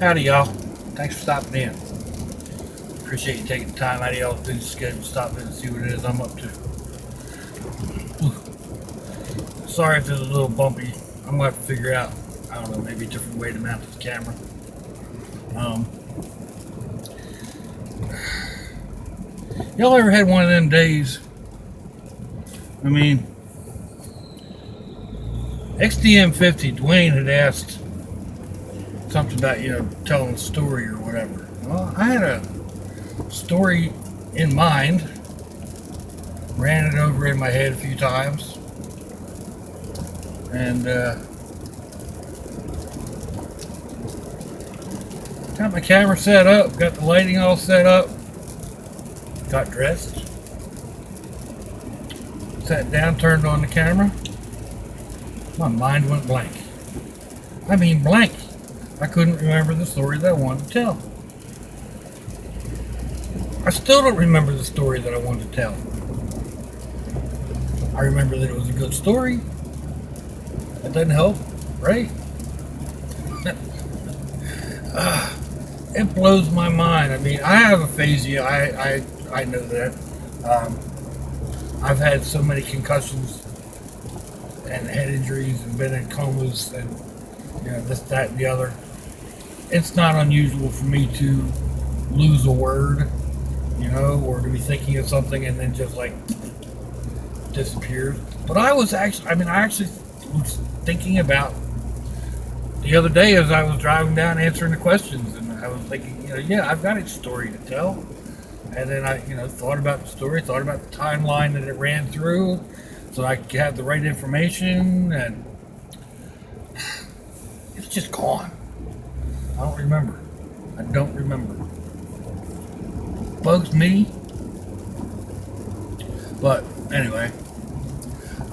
Howdy, y'all. Thanks for stopping in. Appreciate you taking the time out of y'all's busy schedule to stop in and see what it is I'm up to. Sorry if it's a little bumpy. I'm going to have to figure out, I don't know, maybe a different way to mount this camera. Y'all ever had one of them days? I mean, XDM50, Dwayne had asked something about, telling a story or whatever. Well, I had a story in mind, ran it over in my head a few times, and got my camera set up, got the lighting all set up, got dressed, sat down, turned on the camera. My mind went blank. I mean blank. I couldn't remember the story that I wanted to tell. I still don't remember the story that I wanted to tell. I remember that it was a good story. That doesn't help, right? It blows my mind. I mean, I have aphasia. I know that. I've had so many concussions and head injuries and been in comas and this, that, and the other. It's not unusual for me to lose a word, or to be thinking of something and then just like disappears. But I actually was thinking about the other day as I was driving down answering the questions, and I was thinking, I've got a story to tell. And then I, thought about the story, thought about the timeline that it ran through, so I could have the right information, and it's just gone. I don't remember. Bugs me. But anyway,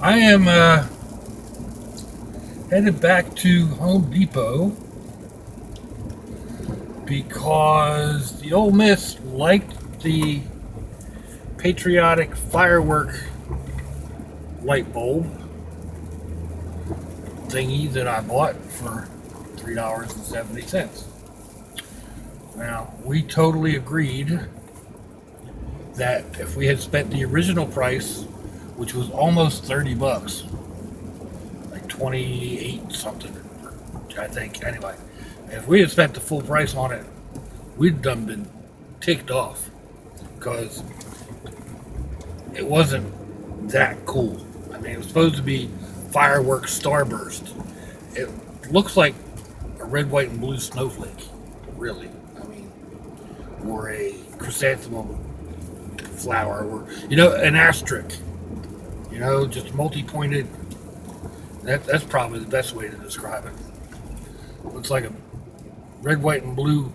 I am headed back to Home Depot because the Ole Miss liked the patriotic firework light bulb thingy that I bought for $3.70. Now, we totally agreed that if we had spent the original price, which was almost $30, like 28 something, I think. Anyway, if we had spent the full price on it, we'd done been ticked off because it wasn't that cool. I mean, it was supposed to be fireworks starburst. It looks like a red, white, and blue snowflake, really. I mean, or a chrysanthemum flower, or an asterisk. Just multi-pointed. That's probably the best way to describe it. Looks like a red, white, and blue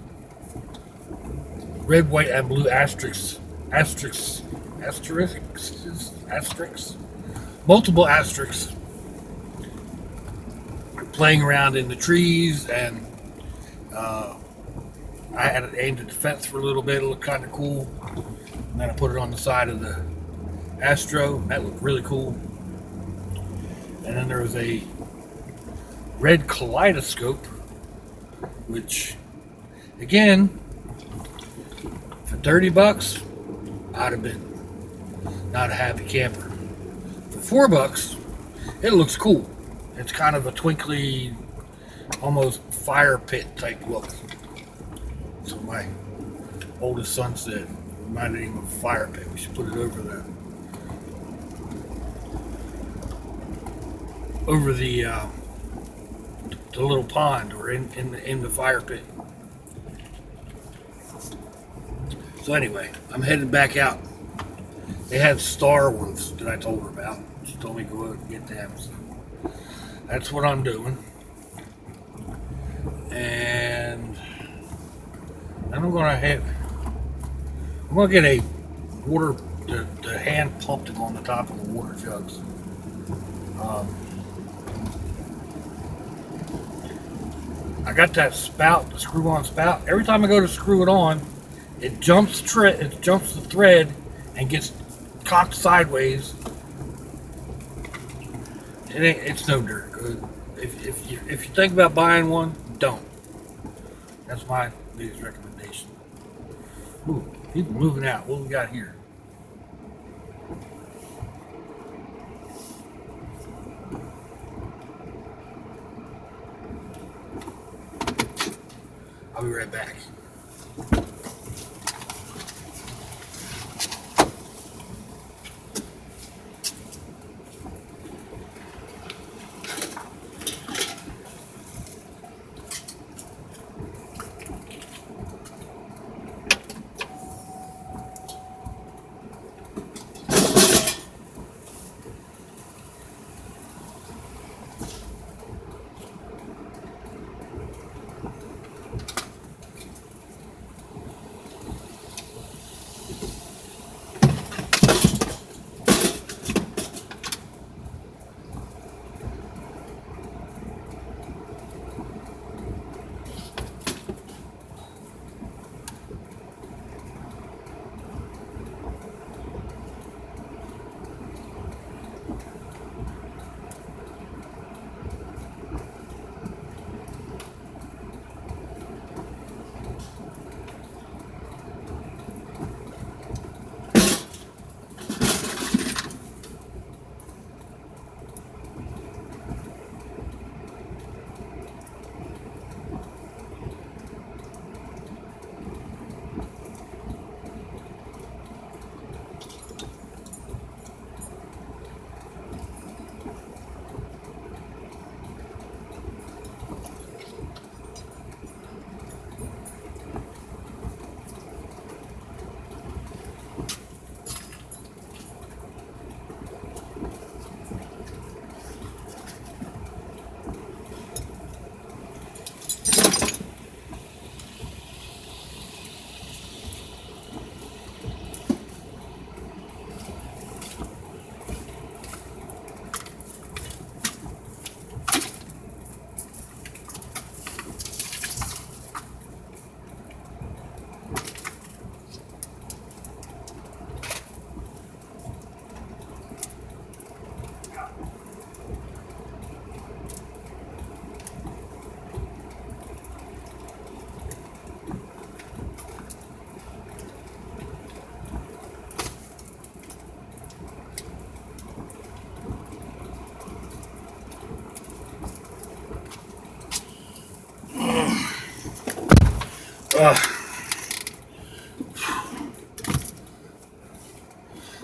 asterisks, multiple asterisks playing around in the trees, and I had it aimed at the fence for a little bit. It looked kind of cool, and then I put it on the side of the Astro. That looked really cool. And then there was a red kaleidoscope, which, again, for $30, I'd have been not a happy camper. For $4, it looks cool. It's kind of a twinkly, almost fire pit type look. So my oldest son said, reminded him of a fire pit. We should put it over the little pond, or in the fire pit. So anyway, I'm headed back out. They had star ones that I told her about. She told me to go out and get them. So that's what I'm doing. And then I'm gonna get a water, the hand pump to go on the top of the water jugs. I got that spout, the screw-on spout. Every time I go to screw it on, it jumps the thread and gets cocked sideways. It's no dirt good. If you think about buying one, don't. That's my biggest recommendation. Ooh, people moving out. What we got here? I'll be right back.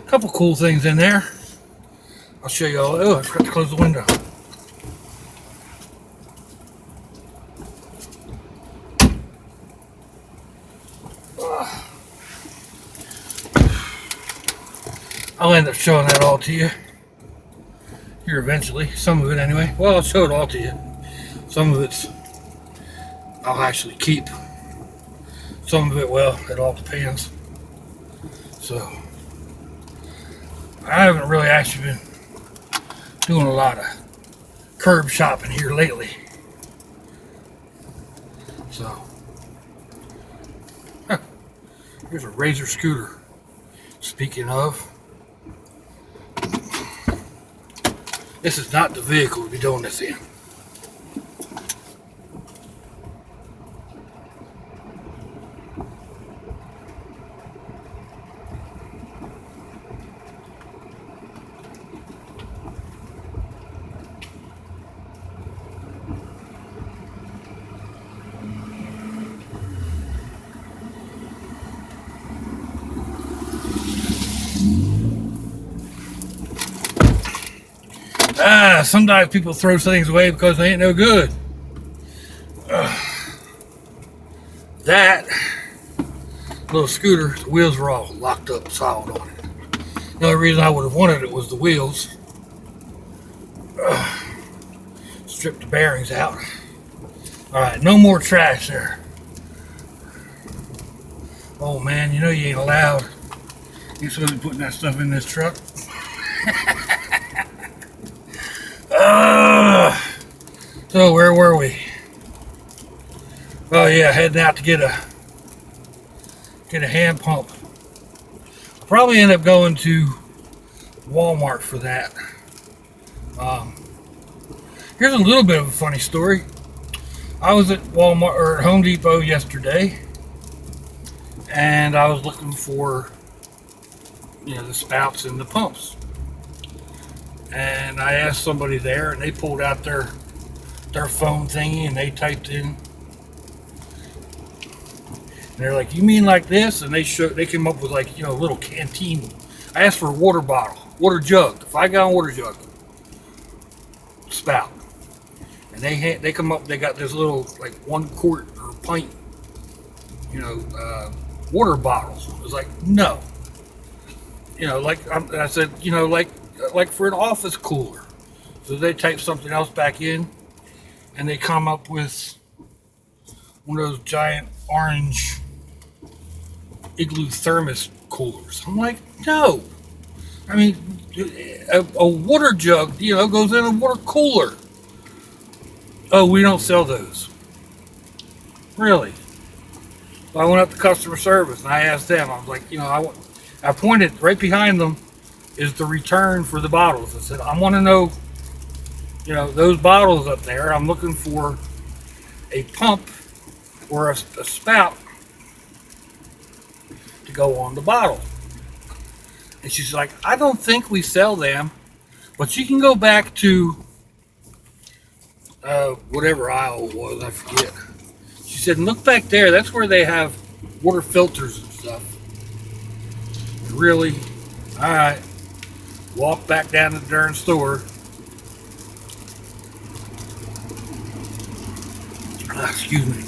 Couple cool things in there. I'll show you all. Oh, I forgot to close the window. I'll end up showing that all to you here eventually. Some of it anyway. Well, I'll show it all to you. Some of it's I'll actually keep. Some of it, well, it all depends. So I haven't really actually been doing a lot of curb shopping here lately. So here's a Razor scooter. Speaking of, this is not the vehicle to be doing this in. Sometimes people throw things away because they ain't no good. That little scooter, the wheels were all locked up solid on it. The only reason I would have wanted it was the wheels. Strip the bearings out. Alright, no more trash there. Oh man, you know you ain't allowed. You're supposed to be putting that stuff in this truck. So where were we? Oh yeah, heading out to get a hand pump. I'll probably end up going to Walmart for that. Here's a little bit of a funny story. I was at Walmart or Home Depot yesterday, and I was looking for the spouts and the pumps. And I asked somebody there, and they pulled out their phone thingy, and they typed in. And they're like, "You mean like this?" And they came up with like a little canteen. I asked for a water bottle, water jug, 5-gallon water jug, spout. And they come up. They got this little like 1 quart or pint, water bottles. It was like no, I said, like for an office cooler. So they type something else back in, and they come up with one of those giant orange igloo thermos coolers. I'm like, no. I mean, a water jug, goes in a water cooler. Oh, we don't sell those. Really? So I went up to customer service and I asked them. I was like, I pointed right behind them is the return for the bottles. I said, I want to know, those bottles up there. I'm looking for a pump or a spout to go on the bottle. And she's like, I don't think we sell them, but you can go back to whatever aisle it was, I forget. She said, and look back there, that's where they have water filters and stuff. Really? Alright. Walk back down to the darn store. Excuse me.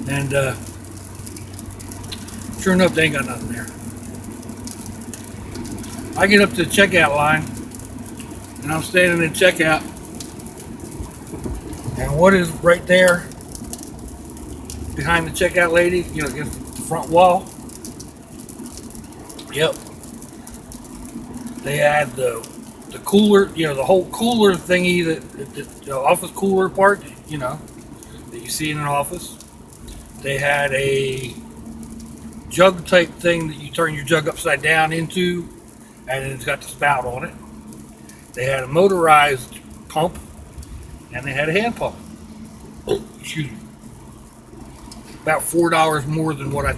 And sure enough, they ain't got nothing there. I get up to the checkout line, and I'm standing in checkout, and what is right there behind the checkout lady, against the front wall? Yep. They had the cooler, the whole cooler thingy, the office cooler part, that you see in an office. They had a jug type thing that you turn your jug upside down into, and it's got the spout on it. They had a motorized pump, and they had a hand pump. Oh, excuse me. About $4 more than what I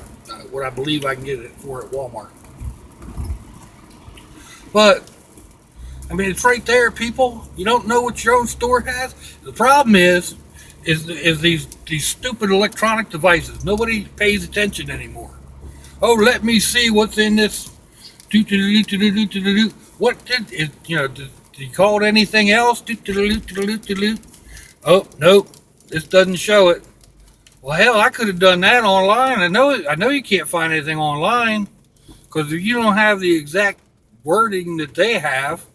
believe I can get it for at Walmart. But I mean, it's right there, people. You don't know what your own store has. The problem is these stupid electronic devices. Nobody pays attention anymore. Oh, let me see what's in this. What did it? Did you call it anything else? Oh, nope. This doesn't show it. Well, hell, I could have done that online. I know you can't find anything online because if you don't have the exact wording that they have,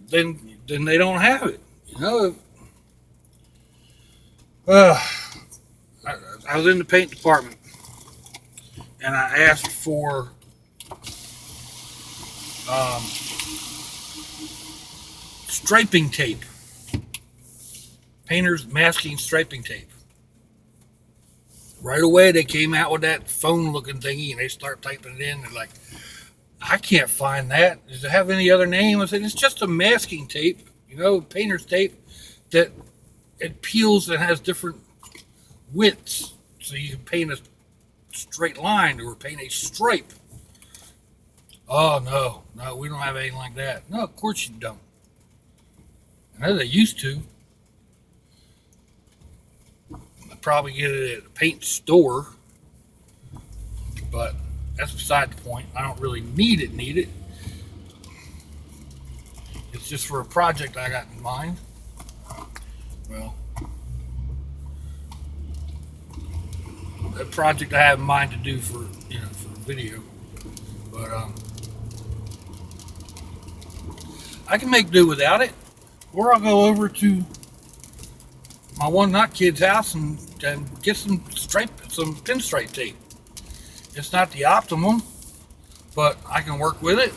then they don't have it. I was in the paint department, and I asked for striping tape, painter's masking striping tape. Right away, they came out with that phone-looking thingy, and they start typing it in. They're like, I can't find that. Does it have any other name? I said, it's just a masking tape, painter's tape that it peels and has different widths. So you can paint a straight line or paint a stripe. Oh, no, we don't have anything like that. No, of course you don't. I know they used to. I'd probably get it at a paint store, but that's beside the point. I don't really need it. It's just for a project I got in mind. Well, a project I have in mind to do for video, but I can make do without it, or I'll go over to my one not kid's house and get some pinstripe tape. It's not the optimum, but I can work with it.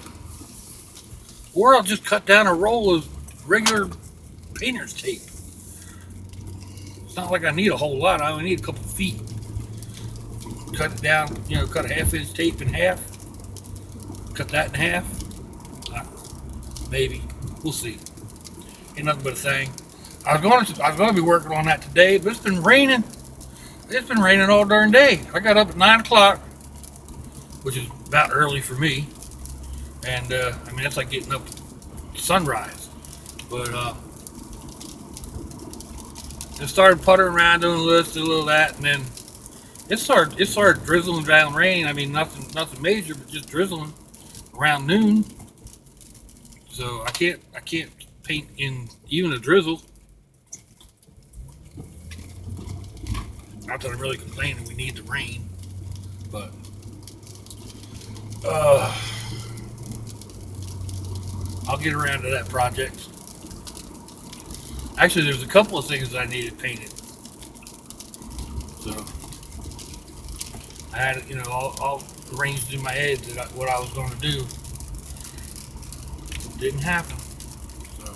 Or I'll just cut down a roll of regular painter's tape. It's not like I need a whole lot. I only need a couple feet. Cut it down, cut a half-inch tape in half. Cut that in half. Maybe. We'll see. Ain't nothing but a thing. I was going to be working on that today, but it's been raining. It's been raining all darn day. I got up at 9 o'clock, which is about early for me. And, I mean, that's like getting up to sunrise. But, just started puttering around, doing this, doing a little that, and then it started drizzling down rain. I mean, nothing major, but just drizzling around noon. So I can't paint in even a drizzle. Not that I'm really complaining. We need the rain, but I'll get around to that project. Actually, there's a couple of things that I needed painted. So I had it, all arranged in my head what I was going to do. It didn't happen. So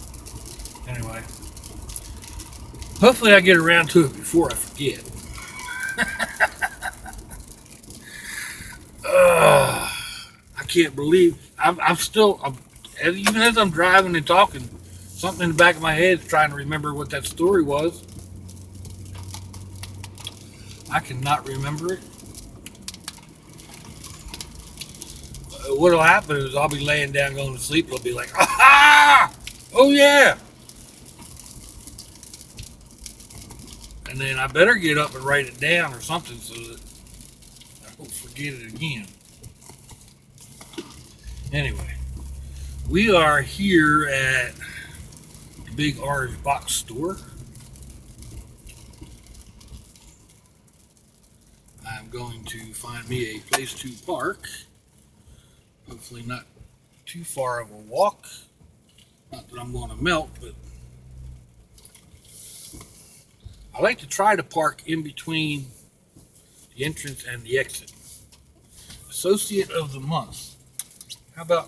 anyway, hopefully I get around to it before I forget. I can't believe I'm still, even as I'm driving and talking, something in the back of my head is trying to remember what that story was. I cannot remember it. What'll happen is I'll be laying down going to sleep. I'll be like, aha! Oh yeah! And then I better get up and write it down or something so that I won't forget it again. Anyway, we are here at the Big Orange Box Store. I'm going to find me a place to park. Hopefully not too far of a walk. Not that I'm going to melt, but I like to try to park in between the entrance and the exit. Associate of the month. How about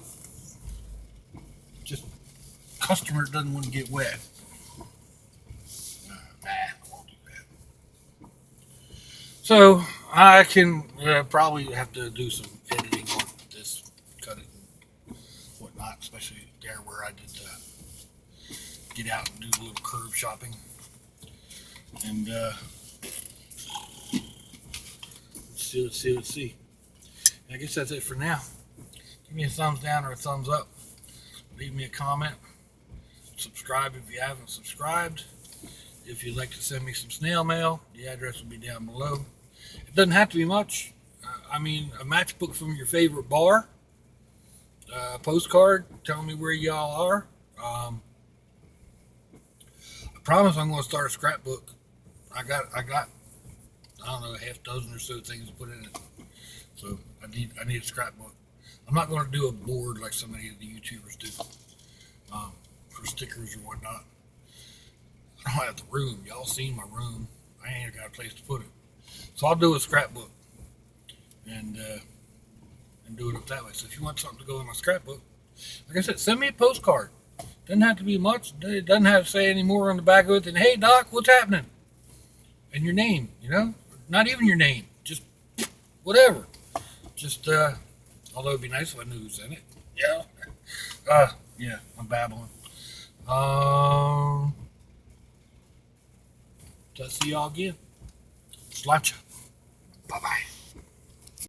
just customer doesn't want to get wet? I won't do that. So I can probably have to do some editing on this, cut it and whatnot, especially there where I did get out and do a little curb shopping. And let's see. I guess that's it for now. Give me a thumbs down or a thumbs up. Leave me a comment. Subscribe if you haven't subscribed. If you'd like to send me some snail mail, the address will be down below. It doesn't have to be much. I mean, a matchbook from your favorite bar, a postcard telling me where y'all are. I promise I'm going to start a scrapbook. I got I don't know, a half dozen or so things to put in it. So I need a scrapbook. I'm not going to do a board like so many of the YouTubers do for stickers or whatnot. I don't have the room. Y'all seen my room. I ain't got a place to put it. So I'll do a scrapbook and do it up that way. So if you want something to go in my scrapbook, like I said, send me a postcard. Doesn't have to be much. It doesn't have to say any more on the back of it than, hey, Doc, what's happening? And your name, Not even your name. Just whatever. Just, although it'd be nice if I knew who sent it. Yeah. Yeah, I'm babbling. So I'll see y'all again. Sláinte. Bye-bye.